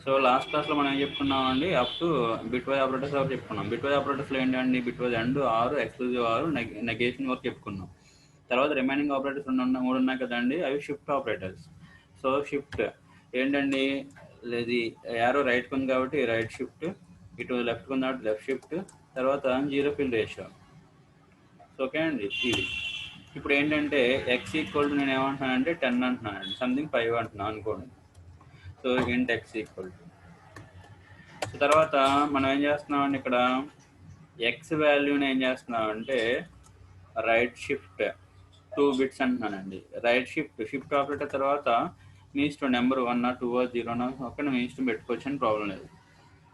So last క్లాస్లో మనం ఏం చెప్పుకున్నామండి, up to bitwise operators వరకు చెప్పుకున్నాం. బిట్ వైజ్ ఆపరేటర్స్లో ఏంటండి, bitwise and, or, exclusive or, negation వరకు చెప్పుకున్నాం. తర్వాత రిమైనింగ్ ఆపరేటర్స్ మూడు ఉన్నాయి కదండి, అవి షిఫ్ట్ ఆపరేటర్స్. సో షిఫ్ట్ ఏంటండి, ఇది యారో రైట్కి ఉంది కాబట్టి రైట్ షిఫ్ట్, ఇటు లెఫ్ట్కి ఉంది కాబట్టి లెఫ్ట్ షిఫ్ట్, తర్వాత zero fill ratio. So okay అండి. ఇది ఇప్పుడు ఏంటంటే ఎక్స్ ఈక్వల్ టు నేను ఏమంటున్నానంటే 10 అంటున్నానండి, సంథింగ్ 5 అంటున్నాను అనుకోండి. సో ఇంట్ ఎక్స్ ఈక్వల్ టు, సో తర్వాత మనం ఏం చేస్తున్నామండి, ఇక్కడ ఎక్స్ వాల్యూని ఏం చేస్తున్నామంటే రైట్ షిఫ్ట్ 2 బిట్స్ అంటున్నానండి. రైట్ షిఫ్ట్ ఆపరేటర్ తర్వాత మీ ఇష్టం, నెంబర్ 1 2 0 ఒక మీ ఇష్టం పెట్టుకోవచ్చు అని ప్రాబ్లం లేదు.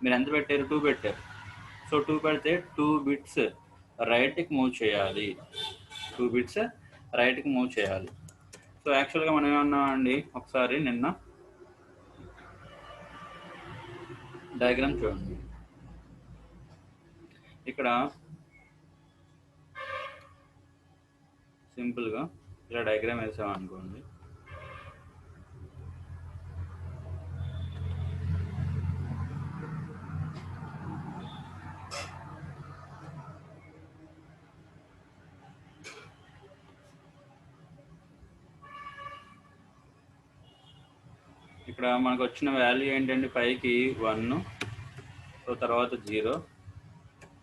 మీరు ఎంత పెట్టారు, 2 పెట్టారు. సో 2 పెడితే 2 బిట్స్ రైట్కి మూవ్ చేయాలి, 2 బిట్స్ రైట్కి మూవ్ చేయాలి. సో యాక్చువల్గా మనం ఏమన్నామండి, ఒకసారి నిన్న డయాగ్రామ్ చూడండి. ఇక్కడ సింపుల్గా ఇలా డయాగ్రామ్ వేసామనుకోండి. ఇక్కడ మనకు వచ్చిన వాల్యూ ఏంటంటే పైకి 1, సో తర్వాత 0,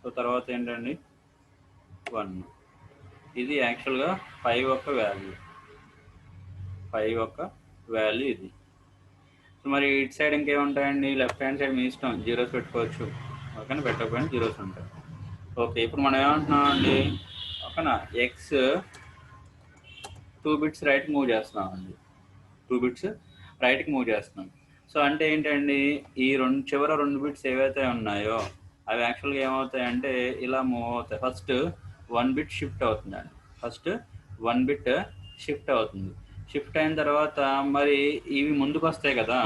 సో తర్వాత ఏంటండి 1. ఇది యాక్చువల్గా 5 యొక్క వాల్యూ, 5 యొక్క వాల్యూ ఇది. సో మరి ఇటు సైడ్ ఇంకేముంటాయండి, లెఫ్ట్ హ్యాండ్ సైడ్ మీ ఇష్టం, జీరోస్ పెట్టుకోవచ్చు, ఓకేనా, పెట్టకపోయినా జీరోస్ ఉంటాయి. ఓకే, ఇప్పుడు మనం ఏమంటున్నాం అండి, ఓకేనా, ఎక్స్ 2 బిట్స్ రైట్కి మూవ్ చేస్తున్నాం అండి, 2 బిట్స్ రైట్కి మూవ్ చేస్తున్నాం. సో అంటే ఏంటండి, ఈ చివర 2 బిట్స్ ఏవైతే ఉన్నాయో అవి యాక్చువల్గా ఏమవుతాయంటే ఇలా మూవ్ అవుతాయి. ఫస్ట్ 1 బిట్ షిఫ్ట్ అవుతుందండి, ఫస్ట్ 1 బిట్ షిఫ్ట్ అవుతుంది. షిఫ్ట్ అయిన తర్వాత మరి ఇవి ముందుకు వస్తాయి కదా,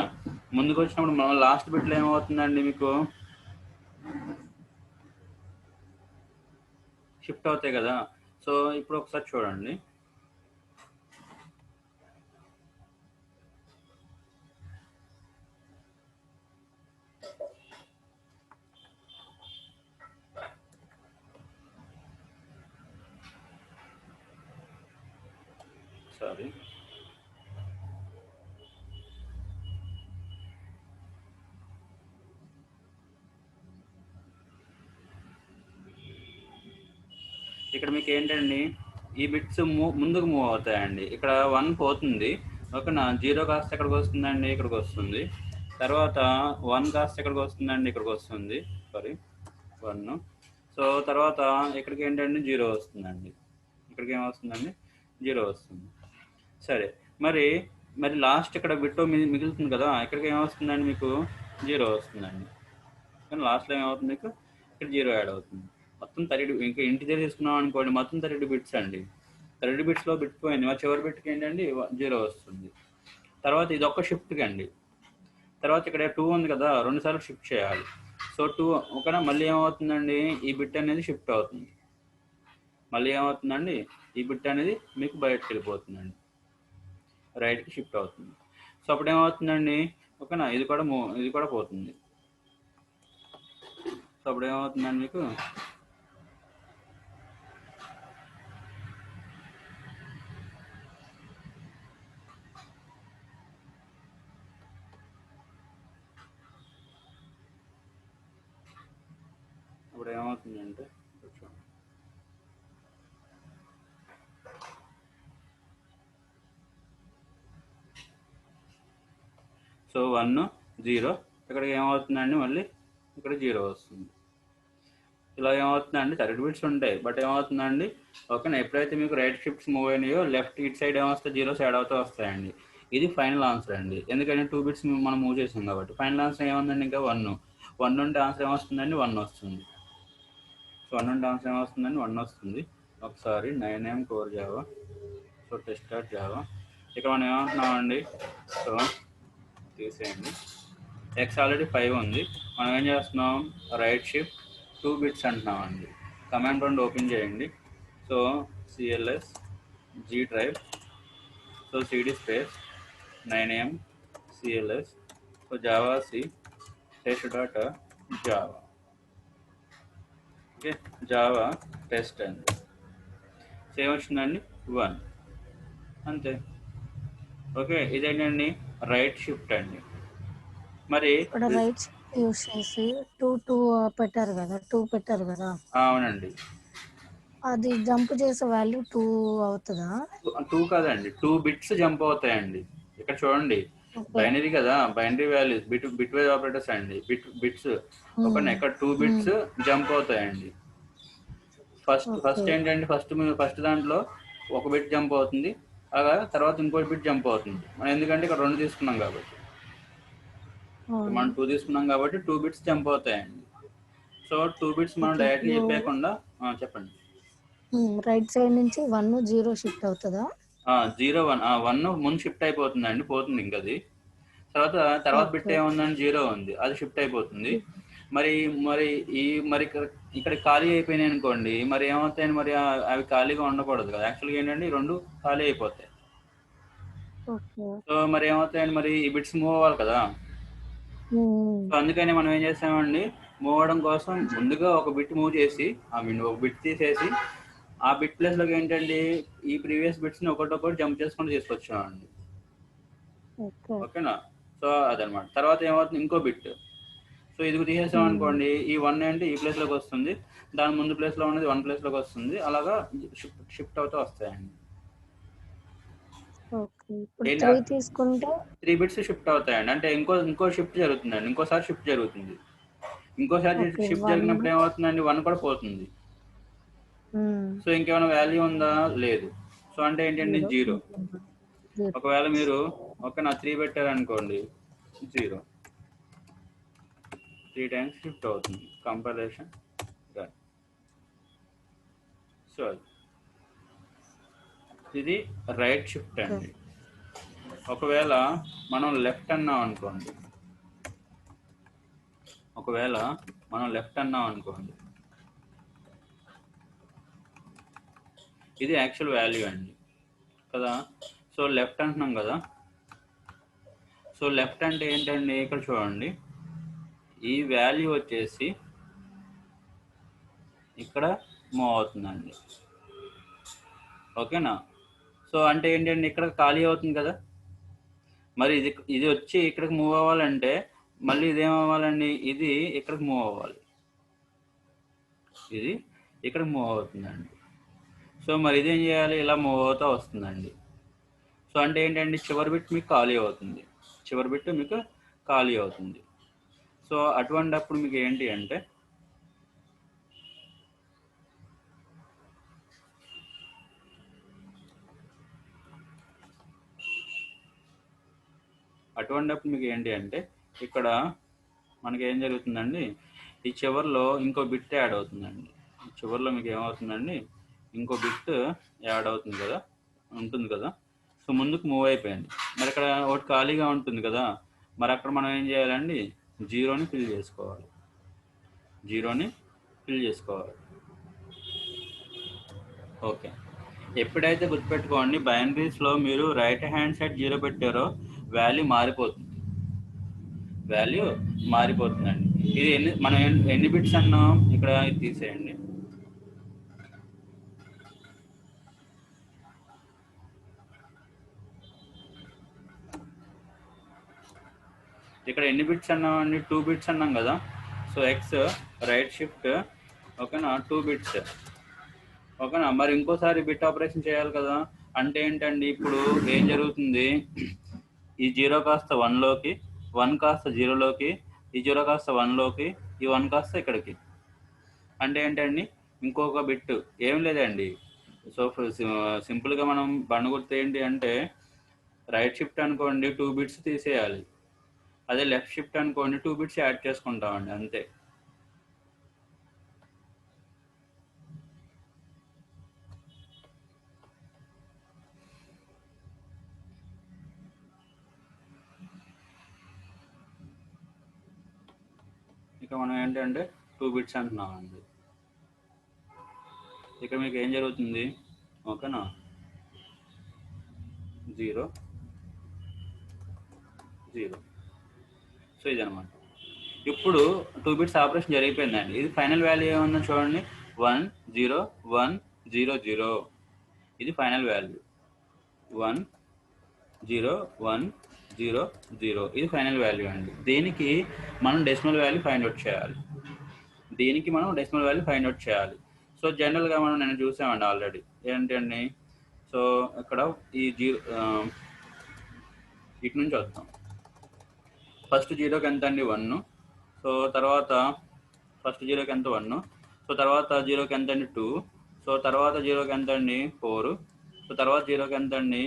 ముందుకు వచ్చినప్పుడు మనం లాస్ట్ బిట్లో ఏమవుతుందండి, మీకు షిఫ్ట్ అవుతాయి కదా. సో ఇప్పుడు ఒకసారి చూడండి, సారీ ఇక్కడ మీకు ఏంటండి, ఈ బిట్స్ ముందుకు మూవ్ అవుతాయండి. ఇక్కడ 1 పోతుంది, ఓకేనా, 0 కాస్త ఎక్కడికి వస్తుందండి, ఇక్కడికి వస్తుంది. తర్వాత 1 కాస్త ఎక్కడికి వస్తుందండి, ఇక్కడికి వస్తుంది, సారీ 1. సో తర్వాత ఇక్కడికి ఏంటంటే 0 వస్తుందండి, ఇక్కడికి ఏమొస్తుందండి, 0 వస్తుంది. సరే, మరి లాస్ట్ ఇక్కడ బిట్ మిగులుతుంది కదా, ఇక్కడికి ఏమొస్తుందండి, మీకు 0 వస్తుందండి. కానీ లాస్ట్లో ఏమవుతుంది, మీకు ఇక్కడ 0 యాడ్ అవుతుంది. మొత్తం 32, ఇంకా ఇంటిజర్ తీసుకున్నాం అనుకోండి, మొత్తం 32 బిట్స్ అండి. 32 బిట్స్లో బిట్ పోయింది, మరి చివరి బిట్కి ఏంటండి 0 వస్తుంది. తర్వాత ఇది ఒక్క షిఫ్ట్కి అండి. తర్వాత ఇక్కడ 2 ఉంది కదా, 2 సార్లు షిఫ్ట్ చేయాలి. సో 2 ఓకేనా, మళ్ళీ ఏమవుతుందండి, ఈ బిట్ అనేది షిఫ్ట్ అవుతుంది, మళ్ళీ ఏమవుతుందండి, ఈ బిట్ అనేది మీకు బయటకు వెళ్ళిపోతుందండి, రైట్కి షిఫ్ట్ అవుతుంది. సో అప్పుడు ఏమవుతుందండి, ఓకేనా, ఇది కూడా పోతుంది. సో అప్పుడు ఏమవుతుందండి, మీకు ఇప్పుడు ఏమవుతుందంటే, సో 1 0, ఇక్కడికి ఏమవుతుందండి, మళ్ళీ ఇక్కడ 0 వస్తుంది. ఇలా ఏమవుతుందండి, 30 బిట్స్ ఉంటాయి, బట్ ఏమవుతుందండి, ఓకేనా, ఎప్పుడైతే మీకు రైట్ షిఫ్ట్స్ మూవ్ అయినాయో లెఫ్ట్ ఇట్ సైడ్ ఏమొస్తాయి, 0 యాడ్ అవుతూ వస్తాయండి. ఇది ఫైనల్ ఆన్సర్ అండి, ఎందుకంటే 2 బిట్స్ మనం మూవ్ చేసాం కాబట్టి. ఫైనల్ ఆన్సర్ ఏముందండి, ఇంకా 1 ఉంటే ఆన్సర్ ఏమొస్తుందండి, 1 వస్తుంది. సో 1 ఉంటే ఆన్సర్ ఏమొస్తుందండి, 1 వస్తుంది. ఒకసారి 9am core Java, so test Java, ఇక్కడ మనం ఏమంటున్నామండి, సో తీసేయండి, ఎక్స్ ఆల్రెడీ 5 ఉంది, మనం ఏం చేస్తున్నాం, రైట్ షిఫ్ట్ 2 బిట్స్ అంటున్నామండి. కమాండ్ ప్రాంప్ట్ ఓపెన్ చేయండి. So cls g drive, so cd space 9am cls, so java c test dot Java. Okay, Java test అండి. సేమ్ వచ్చిందండి 1 అంతే. ఓకే, ఇదేంటండి రైట్ షిఫ్ట్ అండి. మరి ఇక్కడ రైట్ యూస్ చేసి 2 పెట్టారు కదా, 2 పెట్టారు కదా, అవునండి, అది జంప్ చేసే వాల్యూ 2 అవుతుందా? 2 కాదండి, 2 బిట్స్ జంప్ అవుతాయండి. ఇక్కడ చూడండి, ఓకే. బైనరీ కదా, binary values bit wise operators అండి, బిట్స్. ఒక ఇక్కడ 2 బిట్స్ జంప్ అవుతాయండి. First okay. ఏంటంటే ఫస్ట్ దాంట్లో ఒక బిట్ జంప్ అవుతుంది, అలా తర్వాత ఇంకోటి బిట్ జంప్ అవుతుంది. మనం ఎందుకంటే ఇక్కడ 2 తీసుకున్నాం కాబట్టి, మనం 2 తీసుకున్నాం కాబట్టి 2 బిట్స్ జంప్ అవుతాయండి. సో 2 బిట్స్ మనం ఓకే. డైరెక్ట్గా ఇప్పుడు చెప్పేయకుండా చెప్పండి. రైట్ సైడ్ నుంచి 1 0 షిఫ్ట్ అవుతుందా? 0 1 1 ముందు షిఫ్ట్ అయిపోతుందండి, పోతుంది ఇంకా అది. తర్వాత బిట్ ఓకే. ఏముందని 0 ఉంది, అది షిఫ్ట్ అయిపోతుంది. మరి మరి ఈ మరి ఇక్కడ ఖాళీ అయిపోయినాయి అనుకోండి, మరి ఏమవుతాయని, మరి అవి ఖాళీగా ఉండకూడదు కదా. యాక్చువల్గా ఏంటంటే ఈ 2 ఖాళీ అయిపోతాయి. ఓకే. సో మరి ఏమవుతాయండి, మరి ఈ బిట్స్ మూవ్ అవ్వాలి కదా. సో అందుకని మనం ఏం చేస్తామండి, మూవ్ అవ్వడం కోసం ముందుగా ఒక బిట్ మూవ్ చేసి, ఒక బిట్ తీసేసి, ఆ బిట్ ప్లేస్లోకి ఏంటండి ఈ ప్రీవియస్ బిట్స్ని ఒకటొకటి జంప్ చేసుకుంటూ తీసుకొచ్చామండి. ఓకే. ఓకేనా. సో అదనమాట. తర్వాత ఏమవుతుంది, ఇంకో బిట్. సో ఇది తీసేసాం అనుకోండి, ఈ 1 ఏంటి ఈ ప్లేస్లోకి వస్తుంది, దాని ముందు ప్లేస్లో ఉన్నది 1 ప్లేస్లోకి వస్తుంది, అలాగా షిఫ్ట్ అవుతూ వస్తాయండి. ఓకే. ఇప్పుడు 3 తీసుకుంటే 3 బిట్స్ షిఫ్ట్ అవుతాయండి. అంటే ఇంకో షిఫ్ట్ జరుగుతుందండి, ఇంకోసారి షిఫ్ట్ జరుగుతుంది. ఇంకోసారి ఓకే. షిఫ్ట్ 1 జరిగినప్పుడు ఏమవుతుందండి, 1 కూడా పోతుంది. సో ఇంకేమైనా వాల్యూ ఉందా, లేదు. సో అంటే ఏంటండి 0. 0. ఒకవేళ మీరు నా 3 పెట్టారనుకోండి, 0 3 టైమ్స్ షిఫ్ట్ అవుతుంది. కంపరేషన్ డన్. సో ఇది రైట్ షిఫ్ట్ ఓకే. అండి. ఒకవేళ మనం లెఫ్ట్ అన్నాం అనుకోండి, ఇది యాక్చువల్ వాల్యూ అండి కదా. సో లెఫ్ట్ అంటున్నాం కదా. సో లెఫ్ట్ అంటే ఏంటండి, ఇక్కడ చూడండి, ఈ వాల్యూ వచ్చేసి ఇక్కడ మూవ్ అవుతుందండి. ఓకేనా. సో అంటే ఏంటండి, ఇక్కడ ఖాళీ అవుతుంది కదా. మరి ఇది వచ్చి ఇక్కడికి మూవ్ అవ్వాలంటే మళ్ళీ ఇదేమవ్వాలండి, ఇది ఇక్కడికి మూవ్ అవ్వాలి, ఇది ఇక్కడికి మూవ్ అవుతుందండి. సో మరి ఇదేం చేయాలి, ఇలా మూవ్ అవుతూ వస్తుందండి. సో అంటే ఏంటండి, చివరి బిట్ మీకు ఖాళీ అవుతుంది. సో అటువంటిప్పుడు మీకు ఏంటి అంటే, ఇక్కడ మనకి ఏం జరుగుతుందండి, ఈ చివరిలో ఇంకో బిట్ యాడ్ అవుతుందండి. చివరిలో మీకు ఏమవుతుందండి, ఇంకో బిట్ యాడ్ అవుతుంది కదా, ఉంటుంది కదా. సో ముందుకు మూవ్ అయిపోయింది. మరి ఇక్కడ ఒకటి ఖాళీగా ఉంటుంది కదా, మరి అక్కడ మనం ఏం చేయాలండి, 0ని ఫిల్ చేసుకోవాలి. ఓకే, ఎప్పుడైతే గుర్తుపెట్టుకోండి, బైనరీస్లో మీరు రైట్ హ్యాండ్ సైడ్ 0 పెట్టారో వాల్యూ మారిపోతుందండి. ఇది మనం ఎన్ని బిట్స్ అన్నాం, ఇక్కడ ఇది తీసేయండి. ఇక్కడ ఎన్ని బిట్స్ అన్నామండి, 2 బిట్స్ అన్నాం కదా. సో ఎక్స్ రైట్ షిఫ్ట్, ఓకేనా, 2 బిట్స్. ఓకేనా. మరి ఇంకోసారి బిట్ ఆపరేషన్ చేయాలి కదా. అంటే ఏంటండి, ఇప్పుడు ఏం జరుగుతుంది, ఈ 0 కాస్త 1లోకి, 1 కాస్త 0లోకి, ఈ 0 కాస్త 1లోకి, ఈ 1 కాస్త ఇక్కడికి. అంటే ఏంటండి, ఇంకొక బిట్ ఏం లేదండి. సో సింపుల్గా మనం బండ గుర్తు ఏంటి అంటే, రైట్ షిఫ్ట్ అనుకోండి 2 బిట్స్ తీసేయాలి, అదే లెఫ్ట్ షిఫ్ట్ అనుకోండి 2 బిట్స్ యాడ్ చేసుకుంటామండి, అంతే. ఇక మనం ఏంటంటే 2 బిట్స్ అంటున్నామండి. ఇక్కడ మీకు ఏం జరుగుతుంది, ఓకేనా, 0 0. సో ఇదనమాట. ఇప్పుడు 2 బిట్స్ ఆపరేషన్ జరిగిపోయిందండి. ఇది ఫైనల్ వాల్యూ ఏముందో చూడండి, 1 0 1 0 0. ఇది ఫైనల్ వాల్యూ 1 0 1 0 0. ఇది ఫైనల్ వాల్యూ అండి. దీనికి మనం డెసిమల్ వాల్యూ ఫైండ్ అవుట్ చేయాలి. సో జనరల్గా మనం నేను చూసామండి ఆల్రెడీ ఏంటండి. సో ఇక్కడ ఈ ఇటు నుంచి వద్దాం. ఫస్ట్ జీరోకి ఎంత అండి 1. సో తర్వాత ఫస్ట్ జీరోకి ఎంత 1. సో తర్వాత జీరోకి ఎంత అండి 2. సో తర్వాత జీరోకి ఎంత అండి 4. సో తర్వాత జీరోకి ఎంత అండి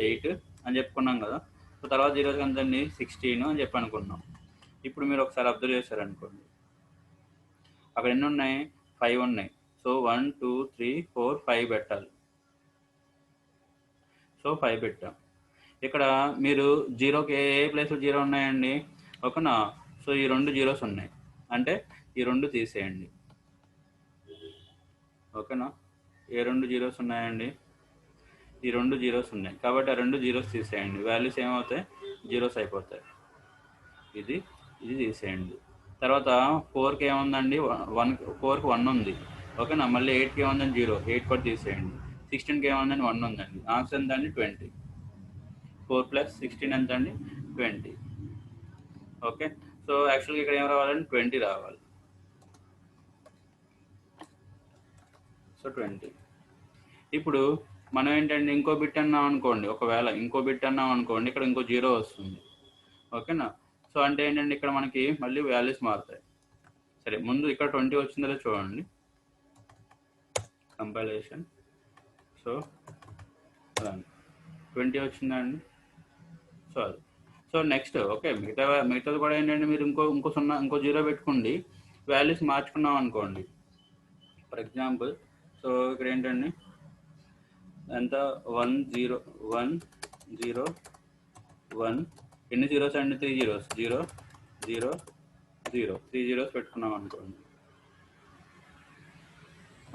8 అని చెప్పుకున్నాం కదా. సో తర్వాత జీరోకి ఎంత అండి 16 అని చెప్పి అనుకున్నాం. ఇప్పుడు మీరు ఒకసారి అబ్జర్వ్ చేశారనుకోండి, అక్కడ ఎన్ని ఉన్నాయి, 5 ఉన్నాయి. సో 1 2 3 4 5 పెట్టాలి. సో 5 పెట్టాం. ఇక్కడ మీరు జీరోకి ఏ ప్లేస్లో జీరో ఉన్నాయండి, ఓకేనా. సో ఈ 2 జీరోస్ ఉన్నాయి, అంటే ఈ 2 తీసేయండి, ఓకేనా. ఏ 2 జీరోస్ ఉన్నాయండి, ఈ 2 జీరోస్ ఉన్నాయి కాబట్టి ఆ 2 జీరోస్ తీసేయండి. వాల్యూస్ ఏమవుతాయి, జీరోస్ అయిపోతాయి. ఇది తీసేయండి. తర్వాత 4కి ఏముందండి, 4కి 1 ఉంది, ఓకేనా. మళ్ళీ 8కి ఏముందండి 0, 8 కూడా తీసేయండి. 16కి ఏముందని 1 ఉందండి. ఆన్సర్ ఎంత అండి 20. 4 + 16 ఎంత అండి 20. ఓకే. సో యాక్చువల్గా ఇక్కడ ఏం రావాలండి, 20 రావాలి. సో 20. ఇప్పుడు మనం ఏంటంటే ఇంకో బిట్ అన్నాం అనుకోండి, ఒకవేళ ఇంకో బిట్ అన్నాం అనుకోండి, ఇక్కడ ఇంకో 0 వస్తుంది, ఓకేనా. సో అంటే ఏంటంటే ఇక్కడ మనకి మళ్ళీ వాల్యూస్ మారుతాయి. సరే, ముందు ఇక్కడ 20 వచ్చిందో చూడండి, కంపైలేషన్. సో 20 వచ్చిందండి. సో అది. సో నెక్స్ట్ ఓకే, మిగతాది కూడా ఏంటంటే మీరు ఇంకో 0 పెట్టుకోండి, వాల్యూస్ మార్చుకున్నాం అనుకోండి. ఫర్ ఎగ్జాంపుల్ సో ఇక్కడ ఏంటండి ఎంత 1 0 1 0 1. ఎన్ని జీరోస్ అండి, 3 జీరోస్, 0 0 0, 3 జీరోస్ పెట్టుకున్నాం అనుకోండి.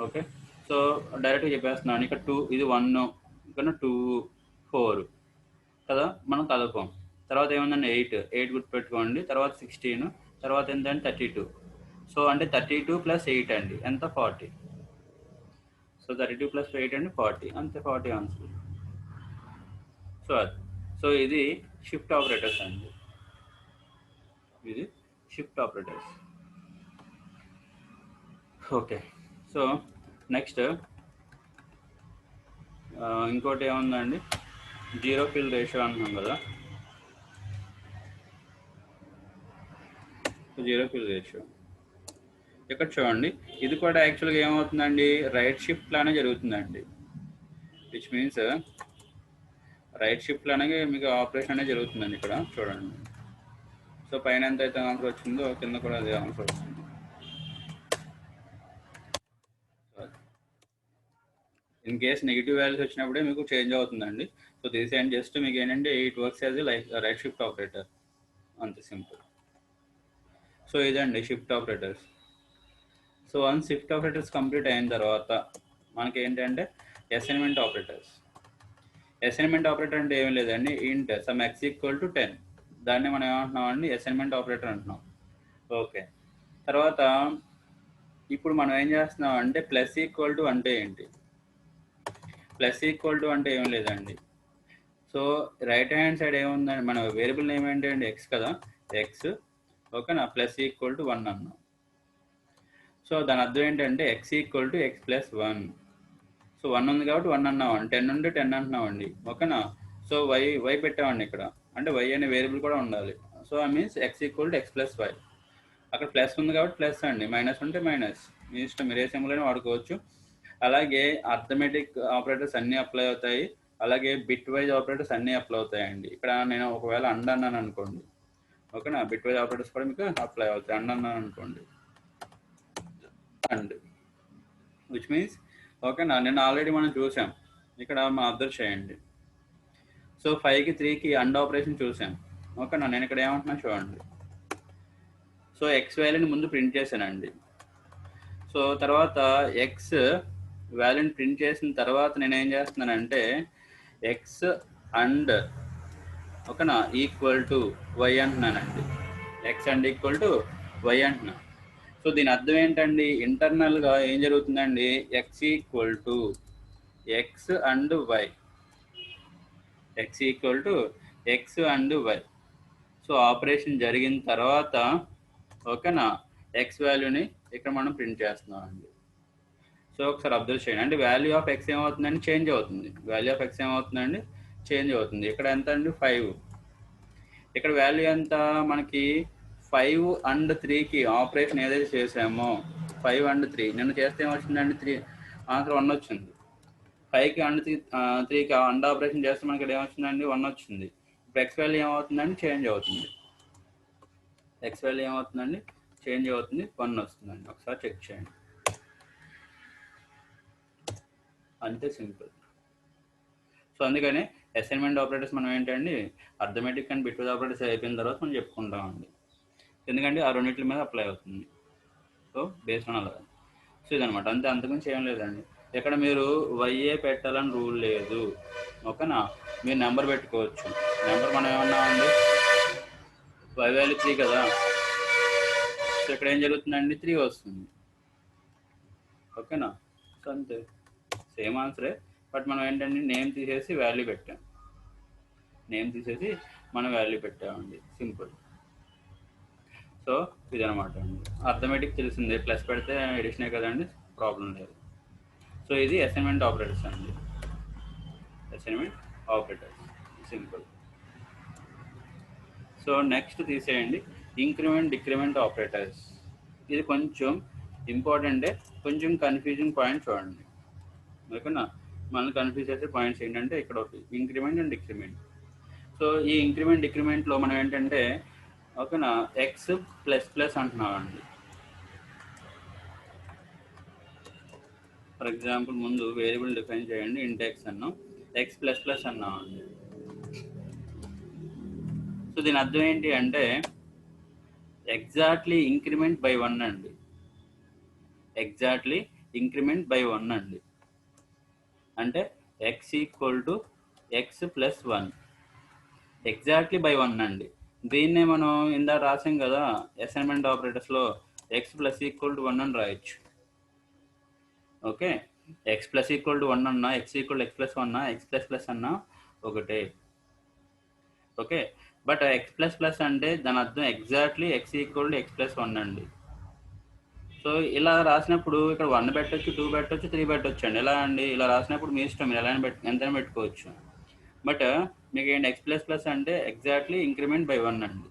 ఓకే. సో డైరెక్ట్గా చెప్పేస్తున్నాను, ఇక్కడ 2, ఇది 1, ఇక్కడ 2 4 కదా, మనం కలుపుకోం. తర్వాత ఏముందండి 8 గుర్తుపెట్టుకోండి. తర్వాత 16, తర్వాత ఏంటంటే 32. సో అంటే 32 + 8 అండి ఎంత, 40. సో 32 + 8 అండి 40, అంతే, 40 ఆన్సర్. సో అది. సో ఇది షిఫ్ట్ ఆపరేటర్స్ అండి, ఇది shift operators. Okay. So next ఇంకోటి ఏముందండి, జీరో ఫిల్ రేషియో అంటున్నాం కదా. జీరో ఫిల్ రేషియో ఇక్కడ చూడండి, ఇది కూడా యాక్చువల్గా ఏమవుతుందండి, రైట్ షిఫ్ట్ లానే జరుగుతుందండి. విచ్ మీన్స్ రైట్ షిఫ్ట్ లానే మీకు ఆపరేషన్ అనేది జరుగుతుందండి. ఇక్కడ చూడండి, సో పైన ఎంత అయితే ఆన్సర్ వచ్చిందో కింద కూడా అదే ఆన్సర్ వస్తుంది. ఇన్ కేస్ నెగిటివ్ వాల్యూస్ వచ్చినప్పుడే మీకు చేంజ్ అవుతుందండి. సో దిస్ అండ్ జస్ట్ మీకు ఏంటంటే it works as right shift operator, అంతే సింపుల్. సో ఇదండి shift operators. So once shift operators complete అయిన తర్వాత మనకి ఏంటంటే అసైన్మెంట్ ఆపరేటర్స్. అసైన్మెంట్ ఆపరేటర్ అంటే ఏమీ లేదండి, ఇంట్ సమ్ x = 10, దాన్ని మనం ఏమంటున్నాం అండి, అసైన్మెంట్ ఆపరేటర్ అంటున్నాం. ఓకే. తర్వాత ఇప్పుడు మనం ఏం చేస్తున్నాం అంటే ప్లస్ ఈక్వల్ టు అంటే ఏంటి, ప్లస్ ఈక్వల్ టు అంటే ఏం లేదండి. సో రైట్ హ్యాండ్ సైడ్ ఏముందండి, మన వేరియబుల్ నేమ్ ఏంటండి, ఎక్స్ కదా, ఎక్స్, ఓకేనా. ప్లస్ ఈక్వల్ టు 1 అన్నాం. సో దాని అర్థం ఏంటంటే x = x + 1. సో 1 ఉంది కాబట్టి 1 అన్నామండి, 10 ఉంటే 10 అంటున్నామండి, ఓకేనా. సో y పెట్టామండి ఇక్కడ, అంటే y అనే వేరియబుల్ కూడా ఉండాలి. So I means x = x + y. అక్కడ ప్లస్ ఉంది కాబట్టి ప్లస్ అండి, మైనస్ ఉంటే మైనస్, మీ ఇష్టం, మీరు ఏ సింబల్ అయినా వాడుకోవచ్చు. అలాగే అర్థమెటిక్ ఆపరేటర్స్ అన్నీ అప్లై అవుతాయి, అలాగే బిట్ వైజ్ ఆపరేటర్స్ అన్నీ అప్లై అవుతాయండి. ఇక్కడ నేను ఒకవేళ అండ్ అన్నాను అనుకోండి, ఓకేనా, బిట్ వైజ్ ఆపరేటర్స్ కూడా మీకు అప్లై అవుతాయి. అండ్ అన్నాను అనుకోండి, అండ్ విచ్ మీన్స్ ఓకేనా, నేను ఆల్రెడీ మనం చూసాం, ఇక్కడ మనం అబ్జర్వ్ చేయండి. సో 5కి 3కి అండ్ ఆపరేషన్ చూసాం, ఓకేనా. నేను ఇక్కడ ఏమంటున్నా చూడండి. సో ఎక్స్ వాల్యూని ముందు ప్రింట్ చేశానండి. సో తర్వాత ఎక్స్ వాల్యూని ప్రింట్ చేసిన తర్వాత నేను ఏం చేస్తున్నానంటే ఎక్స్ అండ్ ఓకేనా ఈక్వల్ టు వై అంటున్నానండి. X and equal to y అంటున్నా. సో దీని అర్థం ఏంటండి, ఇంటర్నల్గా ఏం జరుగుతుందండి, x equal to x and y, x equal to x and y. So operation జరిగిన తర్వాత ఓకేనా ఎక్స్ వాల్యూని ఇక్కడ మనం ప్రింట్ చేస్తున్నాం అండి. సో ఒకసారి అబ్జర్వ్ చేయండి, అంటే వాల్యూ ఆఫ్ ఎక్స్ ఏమవుతుందండి, చేంజ్ అవుతుంది. వాల్యూ ఆఫ్ ఎక్స్ ఏమవుతుందండి, చేంజ్ అవుతుంది. ఇక్కడ ఎంత అండి, 5. ఇక్కడ వాల్యూ ఎంత మనకి 5 అండ్ 3కి ఆపరేషన్ ఏదైతే చేసామో 5 అండ్ 3 నిన్న చేస్తే ఏమొచ్చిందండి, 3 ఆన్సర్ 1 వచ్చింది. 5కి అండ్ 3కి అండ్ ఆపరేషన్ చేస్తే మనకి ఇక్కడ ఏమొచ్చిందండి, 1 వచ్చింది. ఇప్పుడు ఎక్స్ వాల్యూ ఏమవుతుందండి, చేంజ్ అవుతుంది. ఎక్స్ వాల్యూ ఏమవుతుందండి, చేంజ్ అవుతుంది, 1 వస్తుందండి. ఒకసారి చెక్ చేయండి, అంతే సింపుల్. సో అందుకని అసైన్మెంట్ ఆపరేటర్స్ మనం ఏంటండి, అర్థమెటిక్ అండ్ బిట్వైజ్ ఆపరేటర్స్ అయిపోయిన తర్వాత మనం చెప్పుకుంటామండి, ఎందుకంటే ఆ రెండింటి మీద అప్లై అవుతుంది. సో బేస్డ్ ఆన్ అలా. సో ఇదనమాట, అంతే, అంతకుమించి ఏం లేదండి. ఇక్కడ మీరు వైఏ పెట్టాలని రూల్ లేదు, ఓకేనా. మీరు నెంబర్ పెట్టుకోవచ్చు. నెంబర్ మనం ఏమన్నా అండి, వై వాల్యూ 3 కదా, సో ఇక్కడ ఏం జరుగుతుందండి, 3 వస్తుంది, ఓకేనా. సో అంతే, సేమ్ ఆన్సరే, బట్ మనం ఏంటంటే నేమ్ తీసేసి వాల్యూ పెట్టాం, నేమ్ తీసేసి మనం వాల్యూ పెట్టామండి, సింపుల్. సో ఇదనమాట అండి. అర్థమెటిక్ తెలిసిందే, ప్లస్ పెడితే ఎడిషనే కదండి, ప్రాబ్లం లేదు. సో ఇది అసైన్మెంట్ ఆపరేటర్స్ అండి, assignment operators, simple. So next తీసేయండి, ఇంక్రిమెంట్ డిక్రిమెంట్ ఆపరేటర్స్. ఇది కొంచెం ఇంపార్టెంటే, కొంచెం కన్ఫ్యూజింగ్ పాయింట్ చూడండి, ఓకేనా. మనం కన్ఫ్యూజ్ చేసే పాయింట్స్ ఏంటంటే ఇక్కడ ఒకటి ఇంక్రిమెంట్ అండ్ డిక్రిమెంట్. సో ఈ ఇంక్రిమెంట్ డిక్రిమెంట్లో మనం ఏంటంటే ఓకేనా, ఎక్స్ ప్లస్ ప్లస్ అంటున్నామండి. ఫర్ ఎగ్జాంపుల్ ముందు వేరియబుల్ డిఫైన్ చేయండి, ఇంట్ ఎక్స్ అన్నాం, ఎక్స్ ప్లస్ ప్లస్ అన్నామండి. సో దీని అర్థం ఏంటి అంటే ఎగ్జాక్ట్లీ ఇంక్రిమెంట్ బై 1 అండి, ఎగ్జాక్ట్లీ ఇంక్రిమెంట్ బై 1 అండి. అంటే x equal to x plus 1, exactly by 1 అండి. దీన్నే మనం ఇందాక రాసాం కదా అసైన్మెంట్ ఆపరేటర్స్లో, ఎక్స్ ప్లస్ ఈక్వల్ టు 1 అని రాయొచ్చు, okay. X plus equal to 1 అన్నా, x equal x plus 1 x plus plus అన్నా ఒకటే, okay. But x plus plus అంటే దాని అర్థం exactly x equal to x plus 1 అండి. సో ఇలా రాసినప్పుడు ఇక్కడ 1 పెట్టొచ్చు, 2 పెట్టొచ్చు, 3 పెట్టొచ్చు అండి. ఎలా అండి, ఇలా రాసినప్పుడు మీ ఇష్టం, మీరు ఎలా ఎంతైనా పెట్టుకోవచ్చు. బట్ మీకు ఏంటి, ఎక్స్ ప్లస్ ప్లస్ అంటే ఎగ్జాక్ట్లీ ఇంక్రిమెంట్ బై 1 అండి,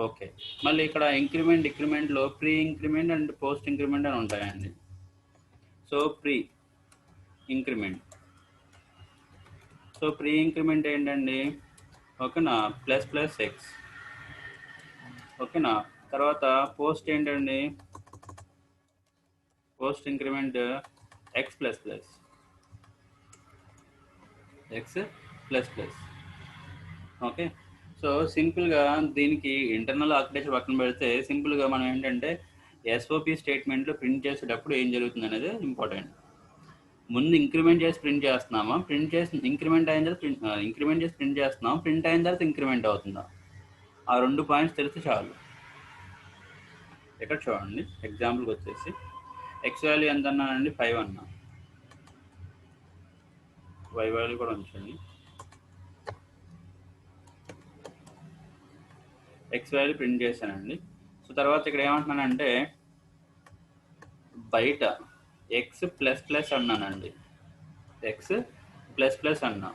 ఓకే. మళ్ళీ ఇక్కడ ఇంక్రిమెంట్ డిక్రిమెంట్లో pre increment and post increment అని ఉంటాయండి. So pre increment, so pre increment ఏంటండి, ఓకేనా, ప్లస్ ప్లస్ ఎక్స్, ఓకేనా. తర్వాత పోస్ట్ ఏంటండి, post increment x plus plus, x plus plus, okay. So సింపుల్గా దీనికి ఇంటర్నల్ ఆర్కిటెక్చర్ పక్కన పెడితే సింపుల్గా మనం ఏంటంటే ఎస్ఓపి స్టేట్మెంట్లో ప్రింట్ చేసేటప్పుడు ఏం జరుగుతుంది అనేది ఇంపార్టెంట్. ముందు ఇంక్రిమెంట్ చేసి ప్రింట్ చేస్తున్నామా, ప్రింట్ చేసి ఇంక్రిమెంట్ అయిన తర్వాత ఇంక్రిమెంట్ చేసి ప్రింట్ చేస్తున్నాం, ప్రింట్ అయిన తర్వాత ఇంక్రిమెంట్ అవుతుందా, ఆ 2 పాయింట్స్ తెలిస్తే చాలు. ఇక్కడ చూడండి, ఎగ్జాంపుల్కి వచ్చేసి ఎక్స్ వాల్యూ ఎంత అన్నానండి, 5 అన్నా, వై వాల్యూ కూడా ఉంచండి, ఎక్స్ వాల్యూ ప్రింట్ చేశానండి. సో తర్వాత ఇక్కడ ఏమంటున్నానంటే బయట ఎక్స్ ప్లస్ ప్లస్ అన్నానండి, ఎక్స్ ప్లస్ ప్లస్ అన్నా.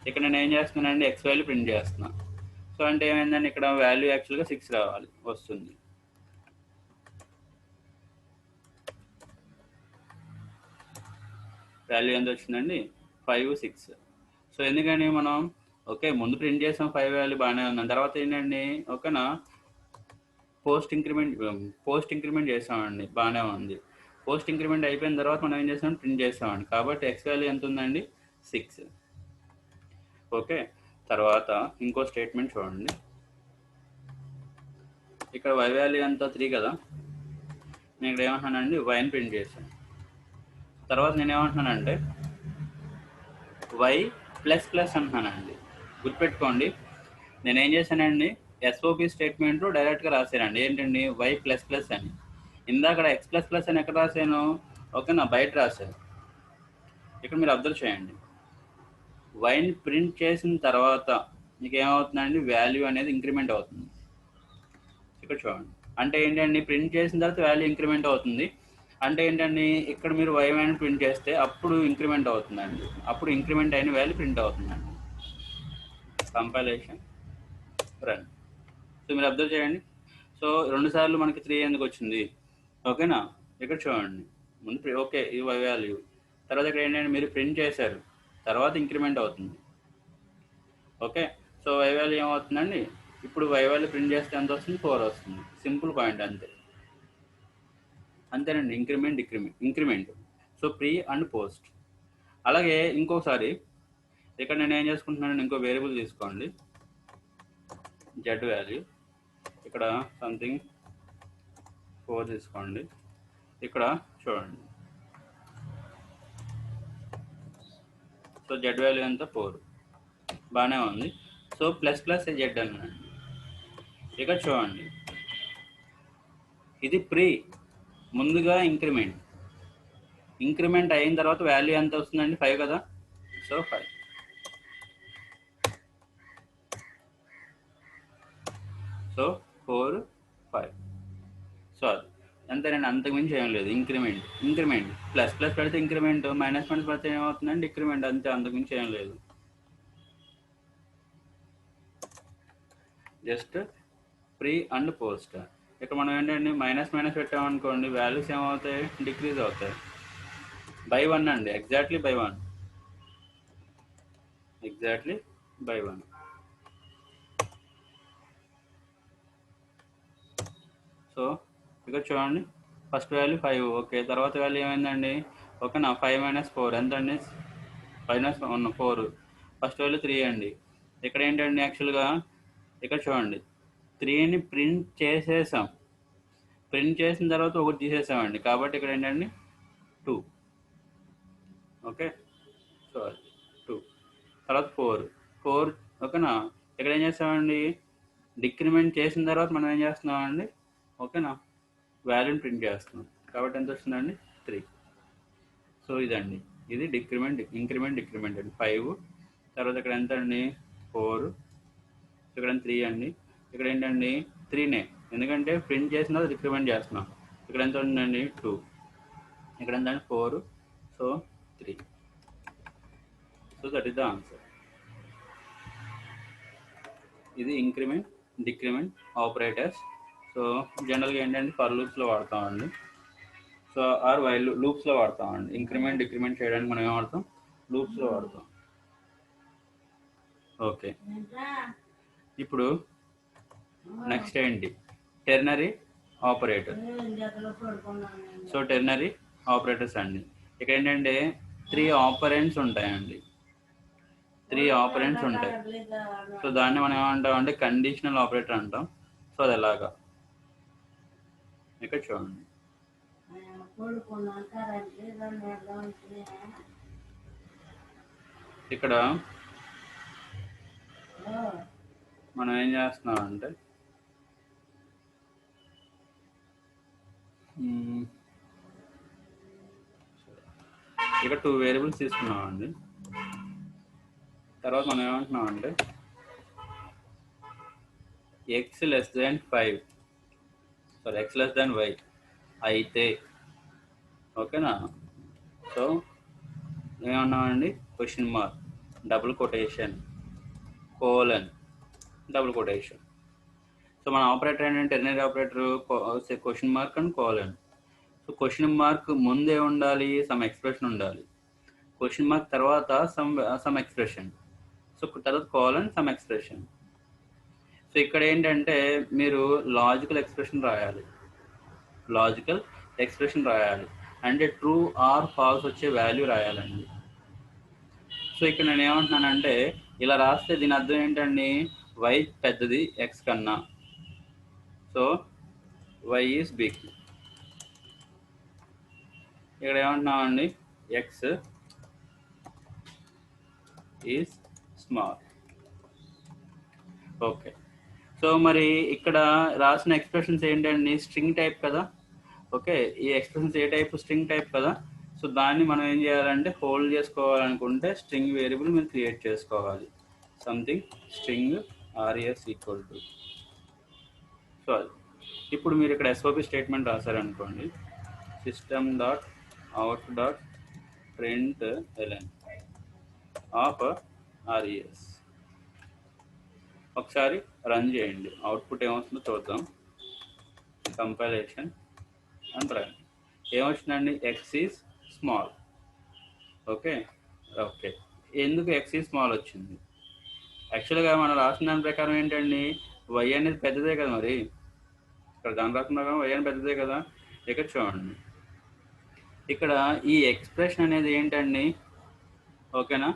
ఇక్కడ నేను ఏం చేస్తున్నానండి, ఎక్స్ వాల్యూ ప్రింట్ చేస్తున్నా. సో అంటే ఏమైందండి, ఇక్కడ వాల్యూ యాక్చువల్గా 6 రావాలి, వస్తుంది. వాల్యూ ఎంత వచ్చిందండి, 5, 6. సో ఎందుకని మనం ఓకే ముందు ప్రింట్ చేసాం 5 వాల్యూ బాగానే ఉంది, తర్వాత ఏంటండి ఓకేనా పోస్ట్ ఇంక్రిమెంట్ చేసామండి, బాగానే ఉంది. పోస్ట్ ఇంక్రిమెంట్ అయిపోయిన తర్వాత మనం ఏం చేసాం, ప్రింట్ చేసామండి, కాబట్టి ఎక్స్ వాల్యూ ఎంత ఉందండి, 6, ఓకే. తర్వాత ఇంకో స్టేట్మెంట్ చూడండి, ఇక్కడ వై వాల్యూ ఎంత 3 కదా, నేను ఇక్కడ ఏమంటున్నానండి వైని ప్రింట్ చేశాను. తర్వాత నేను ఏమంటున్నానంటే వై ప్లస్ ప్లస్ అంటున్నానండి. గుర్తుపెట్టుకోండి, నేనేం చేశానండి ఎస్ఓపి స్టేట్మెంట్లో డైరెక్ట్గా రాశానండి ఏంటండి వై ప్లస్ ప్లస్ అని. ఇందాక ఎక్స్ ప్లస్ ప్లస్ అని ఎక్కడ రాశాను? ఓకేనా, బయట రాశాను. ఇక్కడ మీరు అబ్జర్వ్ చేయండి, వైని ప్రింట్ చేసిన తర్వాత మీకు ఏమవుతుందండి, వాల్యూ అనేది ఇంక్రిమెంట్ అవుతుంది. ఇక్కడ చూడండి, అంటే ఏంటండి, ప్రింట్ చేసిన తర్వాత వాల్యూ ఇంక్రిమెంట్ అవుతుంది అంటే ఏంటండి, ఇక్కడ మీరు వై అని ప్రింట్ చేస్తే అప్పుడు ఇంక్రిమెంట్ అవుతుందండి, అప్పుడు ఇంక్రిమెంట్ అయిన వాల్యూ ప్రింట్ అవుతుందండి. Compilation run. సో మీరు అబ్జర్వ్ చేయండి, సో 2 సార్లు మనకి 3 ఎందుకు వచ్చింది? ఓకేనా, ఇక్కడ చూడండి, ముందు ఓకే ఈ వై వాల్యూ, తర్వాత ఇక్కడ ఏంటంటే మీరు ప్రింట్ చేశారు, తర్వాత ఇంక్రిమెంట్ అవుతుంది. ఓకే, సో వై వాల్యూ ఏమవుతుందండి, ఇప్పుడు వై వాల్యూ ప్రింట్ చేస్తే ఎంత వస్తుంది? 4 వస్తుంది. సింపుల్ పాయింట్ అంతే, అంతేనండి. Increment. So pre and post. అలాగే ఇంకోసారి ఇక్కడ నేను ఏం చేసుకుంటున్నాను, ఇంకో వేరియబుల్ తీసుకోండి, జెడ్ వాల్యూ, ఇక్కడ సంథింగ్ 4 తీసుకోండి, ఇక్కడ చూడండి, సో జెడ్ వాల్యూ ఎంత? 4. బాగానే ఉంది. సో ప్లస్ ప్లస్ జెడ్ అన్నాడు. ఇక్కడ చూడండి, ఇది ప్రీ, ముందుగా ఇంక్రిమెంట్ అయిన తర్వాత వాల్యూ ఎంత వస్తుందండి? 5 కదా. సో 5. సో 4 5. సో అది అంతేనండి, అంతకుమించి ఏం లేదు. ఇంక్రిమెంట్ ప్లస్ ప్లస్ పెడితే ఇంక్రిమెంట్, మైనస్ మైనస్ పెడితే ఏమవుతుందండి? డిక్రిమెంట్, అంతే, అంతకుమించి ఏం లేదు. Just pre and post. ఇక్కడ మనం ఏంటంటే మైనస్ మైనస్ పెట్టామనుకోండి, వాల్యూస్ ఏమవుతాయి? డిక్రీజ్ అవుతాయి. బై 1 అండి, ఎగ్జాక్ట్లీ బై 1. సో ఇక్కడ చూడండి, ఫస్ట్ వాల్యూ 5, ఓకే, తర్వాత వాల్యూ ఏమైందండి? ఓకేనా, 5 - 4 ఎంత అండి? 4. ఫస్ట్ వాల్యూ 3 అండి. ఇక్కడ ఏంటండి, యాక్చువల్గా ఇక్కడ చూడండి, 3ని ప్రింట్ చేసేసాం, ప్రింట్ చేసిన తర్వాత ఒకటి తీసేసామండి, కాబట్టి ఇక్కడ ఏంటండి 2. ఓకే, సో 2, తర్వాత 4. ఓకేనా, ఇక్కడ ఏం చేస్తామండి, డిక్రిమెంట్ చేసిన తర్వాత మనం ఏం చేస్తున్నామండి, ఓకేనా, వాల్యూని ప్రింట్ చేస్తున్నాం, కాబట్టి ఎంత వస్తుందండి? 3. సో ఇదండి, ఇది ఇంక్రిమెంట్ అండి 5. తర్వాత ఇక్కడ ఎంత అండి? 4. ఇక్కడ 3 అండి. ఇక్కడ ఏంటండి 3నే, ఎందుకంటే ప్రింట్ చేసిన తర్వాత డిక్రిమెంట్ చేస్తున్నాం. ఇక్కడ ఎంత ఉందండి? 2. ఇక్కడ ఎంత అండి? 4. So 3. So that is the answer. ఇది ఇంక్రిమెంట్ డిక్రిమెంట్ ఆపరేటర్స్. సో జనరల్గా ఏంటంటే ఫర్ లూప్స్లో వాడతామండి, సో ఆర్ వైల్ లూప్స్లో వాడతామండి. ఇంక్రిమెంట్ డిక్రిమెంట్ చేయడానికి మనం ఏం వాడతాం? లూప్స్లో వాడతాం. ఓకే, ఇప్పుడు నెక్స్ట్ ఏంటి? Ternary operator. So ternary operators అండి, ఇక్కడ ఏంటంటే 3 ఆపరెంట్స్ ఉంటాయండి, 3 ఆపరెంట్స్ ఉంటాయి. సో దాన్ని మనం ఏమంటాం అంటే కండిషనల్ ఆపరేటర్ అంటాం. సో అది ఎలాగా, ఇక్కడ చూడండి, ఇక్కడ మనం ఏం చేస్తున్నాం అంటే ఇక్కడ 2 వేరియబుల్స్ తీసుకున్నామండి. తర్వాత మనం ఏమంటున్నాం అంటే x <5, సారీ x y అయితే, ఓకేనా, సో ఏమన్నామండి, question mark, double quotation, colon, double quotation. So మన ఆపరేటర్ ఏంటంటే ternary operator, question mark and colon. So question mark ముందే ఉండాలి, సమ్ ఎక్స్ప్రెషన్ ఉండాలి, క్వశ్చన్ మార్క్ తర్వాత సమ్ ఎక్స్ప్రెషన్, సో తర్వాత కోలన్ సమ్ ఎక్స్ప్రెషన్. సో ఇక్కడ ఏంటంటే మీరు లాజికల్ ఎక్స్ప్రెషన్ రాయాలి, అంటే ట్రూ ఆర్ ఫాల్స్ వచ్చే వాల్యూ రాయాలండి. సో ఇక్కడ నేను ఏమంటున్నానంటే ఇలా రాస్తే దీని అర్థం ఏంటండి, y పెద్దది x కన్నా, సో y ఈజ్ బిగ్. ఇక్కడ ఏమంటున్నామండి, x is small. Okay, so so మరి ఇక్కడ రాసిన ఎక్స్ప్రెషన్స్ ఏంటండి, స్ట్రింగ్ టైప్ కదా. ఓకే, ఈ ఎక్స్ప్రెషన్స్ ఏ టైప్, స్ట్రింగ్ టైప్ కదా. సో దాన్ని మనం ఏం చేయాలంటే హోల్డ్ చేసుకోవాలనుకుంటే స్ట్రింగ్ వేరియబుల్ మీరు క్రియేట్ చేసుకోవాలి. Something string res equal to. So ఇప్పుడు మీరు ఇక్కడ ఎస్ఓపి స్టేట్మెంట్ రాశారనుకోండి, system dot out dot print ln of res. ఒకసారి రన్ చేయండి, అవుట్పుట్ ఏమొస్తుందో చూద్దాం. Compilation and run. ఏమొచ్చిందండి, X is small. Okay okay, ఎందుకు ఎక్స్ ఈజ్ స్మాల్ వచ్చింది? యాక్చువల్గా మనం రాసిన దాని ప్రకారం ఏంటండి, వై అనేది పెద్దదే కదా. మరి ఇక్కడ దాని రాసిన వై అనేది పెద్దదే కదా. ఇక్కడ చూడండి, ఇక్కడ ఈ ఎక్స్ప్రెషన్ అనేది ఏంటండి, ఓకేనా,